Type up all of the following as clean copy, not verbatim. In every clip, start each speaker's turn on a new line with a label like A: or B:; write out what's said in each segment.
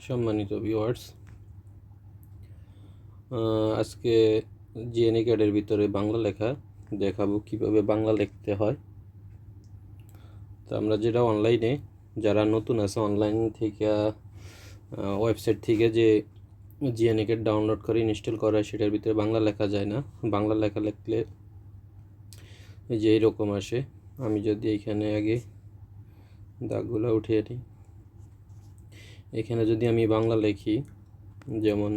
A: সম্মানিত ভিউয়ার্স, আজকে জিএনএ ক্যাডের ভিতরে বাংলা লেখা দেখাবো কিভাবে বাংলা লিখতে হয়। তো আমরা যেটা অনলাইনে যারা নতুন আছে অনলাইন থেকে ওয়েবসাইট থেকে যে জিএনএ ক্যাড ডাউনলোড করে ইনস্টল করা সেটার ভিতরে বাংলা লেখা যায় না। বাংলা লেখা লিখলে যে এইরকম আসে। আমি যদি এখানে আগে দাগগুলো উঠিয়ে নিই, এখানে যদি আমি বাংলা লিখি, যেমন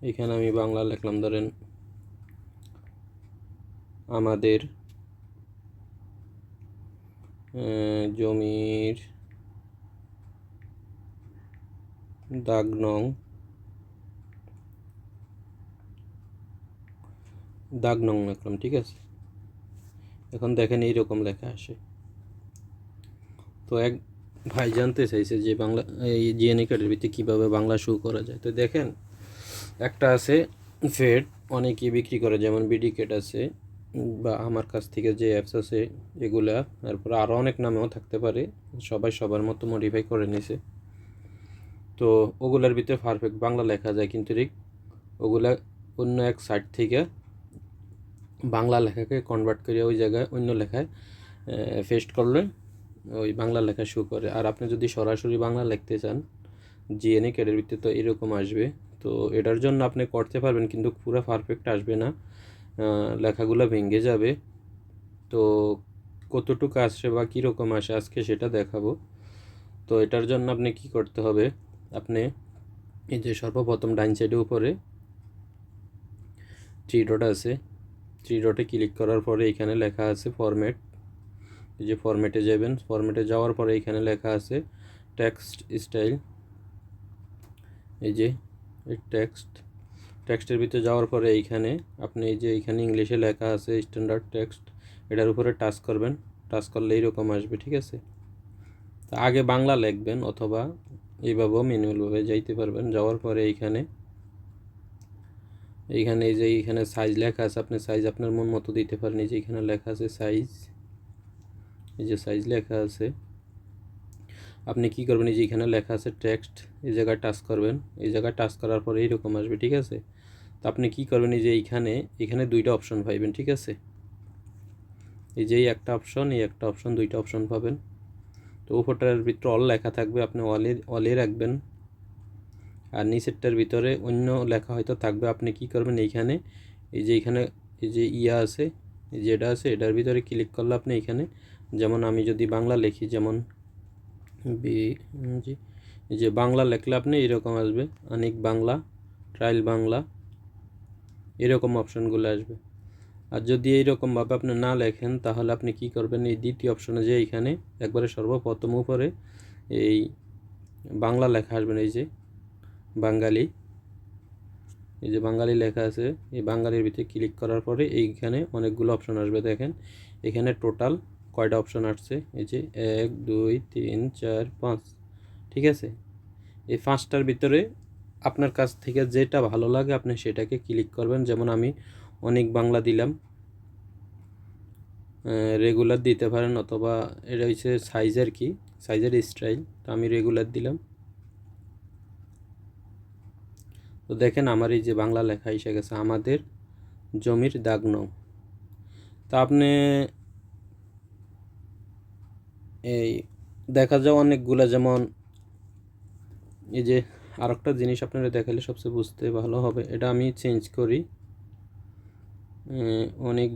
A: এখানে আমি বাংলা লিখলাম, ধরেন আমাদের জমির দাগ নং লিখলাম, ঠিক আছে। এখন দেখেন এইরকম লেখা আসে। তো এক ভাই জানতে চাইছে যে বাংলা এই জিএনএ কার্ডের ভিতরে কীভাবে বাংলা শো করা যায়। তো দেখেন, একটা আছে ফেড, অনেকে বিক্রি করে, যেমন বিডিকেট আছে, বা আমার কাছ থেকে যে অ্যাপস আছে এগুলা, তারপরে আরও অনেক নামেও থাকতে পারে, সবাই সবার মতো মডিফাই করে নিছে। তো ওগুলার ভিতরে পারফেক্ট বাংলা লেখা যায়, কিন্তু ওগুলা অন্য এক সাইট থেকে বাংলা লেখাকে কনভার্ট করে ওই জায়গায় অন্য লেখায় পেস্ট করলে ওই বাংলা লেখা শো করে। আর আপনি যদি সরাসরি বাংলা লিখতে চান জিএনএ ক্যাডের ভিতরে, তো এরকম আসবে। তো এটার জন্য আপনি করতে পারবেন, কিন্তু পুরো পারফেক্ট আসবে না, লেখাগুলো ভেঙে যাবে। তো কতটুকু আসছে বা কীরকম আসে আজকে সেটা দেখাবো। তো এটার জন্য আপনি কি করতে হবে, আপনি এই যে সর্বপ্রথম ডাইন সাইডের উপরে থ্রি ডট আছে, থ্রি ডটে ক্লিক করার পরে এখানে লেখা আছে ফরম্যাট। এই যে ফরম্যাটে যাবেন, ফরম্যাটে যাওয়ার পরে এখানে লেখা আছে টেক্সট স্টাইল। এই যে টেক্সটের ভিতরে যাওয়ার পরে এইখানে আপনি এই যে এখানে ইংলিশে লেখা আছে স্ট্যান্ডার্ড টেক্সট, এটার উপরে টাচ করবেন। টাচ করলে এইরকম আসবে, ঠিক আছে। তা আগে বাংলা লিখবেন, অথবা এইভাবেও ম্যানুয়ালভাবে যাইতে পারবেন। যাওয়ার পরে এইখানে এই যে এইখানে সাইজ লেখা আছে, আপনি সাইজ আপনার মন মতো দিতে পারেন। এই যে এখানে লেখা আছে সাইজ, এই যে সাইজ লেখা আছে। আপনি কি করবেন, এই যে এখানে লেখা আছে টেক্সট, এই জায়গায় টাচ করবেন। এই জায়গায় টাচ করার পরে এইরকম আসবে, ঠিক আছে। তো আপনি কি করবেন, এই যে এখানে দুইটা অপশন পাইবেন, ঠিক আছে। এই যে একটা অপশন, এই একটা অপশন, দুইটা অপশন পাবেন। তো উপরটার ভিতরে অল লেখা থাকবে, আপনি অলে রাখবেন। আর নিচেরটার ভিতরে অন্য লেখা হয়তো থাকবে। আপনি কি করবেন, এইখানে এই যে এই যে ইয়া আছে, এই যেটা আছে, এটার ভিতরে ক্লিক করলে আপনি এখানে, যেমন আমি যদি বাংলা লিখি, যেমন এই যে বাংলা লিখলে আপনি এরকম আসবে, অনেক বাংলা, ট্রায়াল বাংলা, এরকম অপশনগুলো আসবে। আর যদি এইরকমভাবে আপনি না লেখেন, তাহলে আপনি কি করবেন, এই দ্বিতীয় অপশনে যে এইখানে একবারে সর্বপ্রথম উপরে এই বাংলা লেখা আসবেন, এই যে বাঙালি, এই যে বাঙালি লেখা আছে, এই বাঙালির ভিতরে ক্লিক করার পরে এইখানে অনেকগুলো অপশন আসবে। দেখেন এখানে টোটাল কয়টা অপশন আসছে, এই যে 1 2 3 4 5, ঠিক আছে। এই 5টার ভিতরে আপনার কাছ থেকে যেটা ভালো লাগে আপনি সেটাকে ক্লিক করবেন। যেমন আমি অনেক বাংলা দিলাম, রেগুলার দিতে পারেন, অথবা এটা হচ্ছে সাইজের সাইজের স্টাইল, তো আমি রেগুলার দিলাম। তো দেখেন আমার এই যে বাংলা লেখা এসে গেছে, আমাদের জমির দাগ নং। তা আপনি এই দেখা যায় অনেকগুলা, যেমন এই যে আর একটা জিনিস আপনারা দেখালে সবচেয়ে বুঝতে ভালো হবে, এটা আমি চেঞ্জ করি। অনেক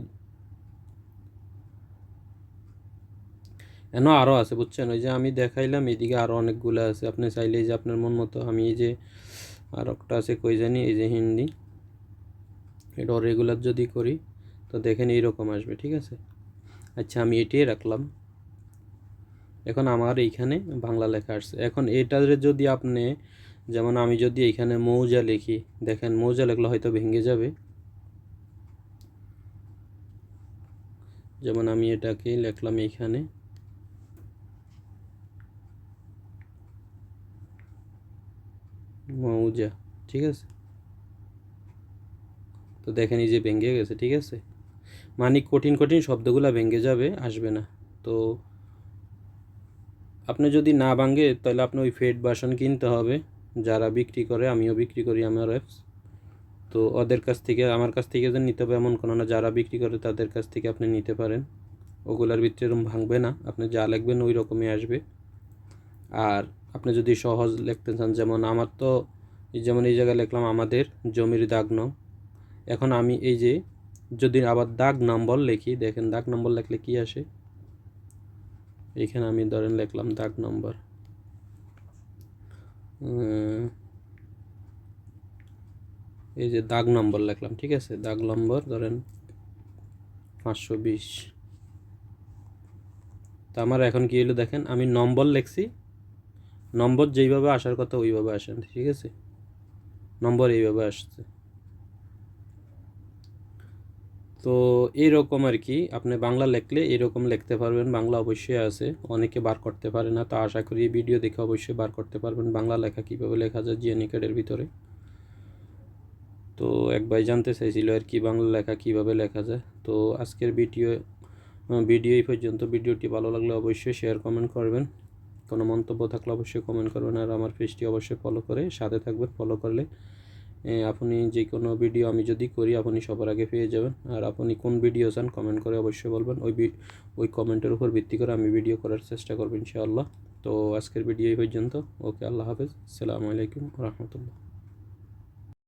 A: আরও আছে, বুঝছেন। ওই যে আমি দেখাইলাম, এদিকে আরও অনেকগুলো আছে, আপনি চাইলে যে আপনার মন মতো। আমি এই যে আর একটা আছে, কই জানি, এই যে হিন্দি, এটা রেগুলার যদি করি তো দেখেন এইরকম আসবে, ঠিক আছে। আচ্ছা, আমি এটিই রাখলাম। এখন আমার এইখানে বাংলা লেখা আসছে। এখন এটার যদি আপনি, যেমন আমি যদি এইখানে মৌজা লিখি, দেখেন মৌজা লেখলে হয়তো ভেঙে যাবে। যেমন আমি এটাকে লিখলাম এইখানে মৌজা, ঠিক আছে। তো দেখেন এই যে ভেঙে গেছে, ঠিক আছে। মানে কঠিন কঠিন শব্দগুলো ভেঙে যাবে, আসবে না। তো আপনি যদি না ভাঙে তাহলে আপনি ওই ফেড ভার্সন কিনতে হবে, যারা বিক্রি করে, আমিও বিক্রি করি আমার অ্যাপস। তো ওদের কাছ থেকে, আমার কাছ থেকে যে নিতে হবে এমন কোনো না, যারা বিক্রি করে তাদের কাছ থেকে আপনি নিতে পারেন। ওগুলার ভিতরে এরকম ভাঙবে না, আপনি যা লিখবেন ওই রকমই আসবে। আর আপনি যদি সহজ লিখতে চান, যেমন আমার তো যেমন এই জায়গায় লিখলাম আমাদের জমির দাগ নং। এখন আমি এই যে যদি আবার দাগ নম্বর লিখি, দেখেন দাগ নম্বর লিখলে কি আসে। এইখানে আমি ধরেন লিখলাম দাগ নম্বর, এই যে দাগ নম্বর লিখলাম, ঠিক আছে, দাগ নম্বর ধরেন 520। তো আমার এখন কি হলো দেখেন, আমি নম্বর লিখছি, নম্বর যেইভাবে আসার কথা ওইভাবে আসেন, ঠিক আছে, নম্বর এইভাবে আসছে। তো এইরকম আর কি, আপনি বাংলা লিখলে এরকম লিখতে পারবেন। বাংলা অবশ্যই আছে, অনেকে বার করতে পারে না, তো আশা করি ভিডিও দেখে অবশ্যই বার করতে পারবেন বাংলা লেখা কীভাবে লেখা যায় জিএনই কার্ডের ভিতরে। তো এক ভাই জানতে চাইছিল আর কি বাংলা লেখা কীভাবে লেখা যায়। তো আজকের ভিডিও এই পর্যন্ত। ভিডিওটি ভালো লাগলে অবশ্যই শেয়ার কমেন্ট করবেন, কোনো মন্তব্য থাকলে অবশ্যই কমেন্ট করবেন। আর আমার পেজটি অবশ্যই ফলো করে সাথে থাকবেন। ফলো করলে আপনি যে কোনো ভিডিও আমি যদি করি আপনি সবার আগে পেয়ে যাবেন। আর আপনি কোন ভিডিও চান কমেন্ট করে অবশ্যই বলবেন, ওই কমেন্টের উপর ভিত্তি করে আমি ভিডিও করার চেষ্টা করব ইনশাআল্লাহ। তো আজকের ভিডিও এই পর্যন্ত। ওকে, আল্লাহ হাফেজ, আসসালামু আলাইকুম রহমতুল্লাহ।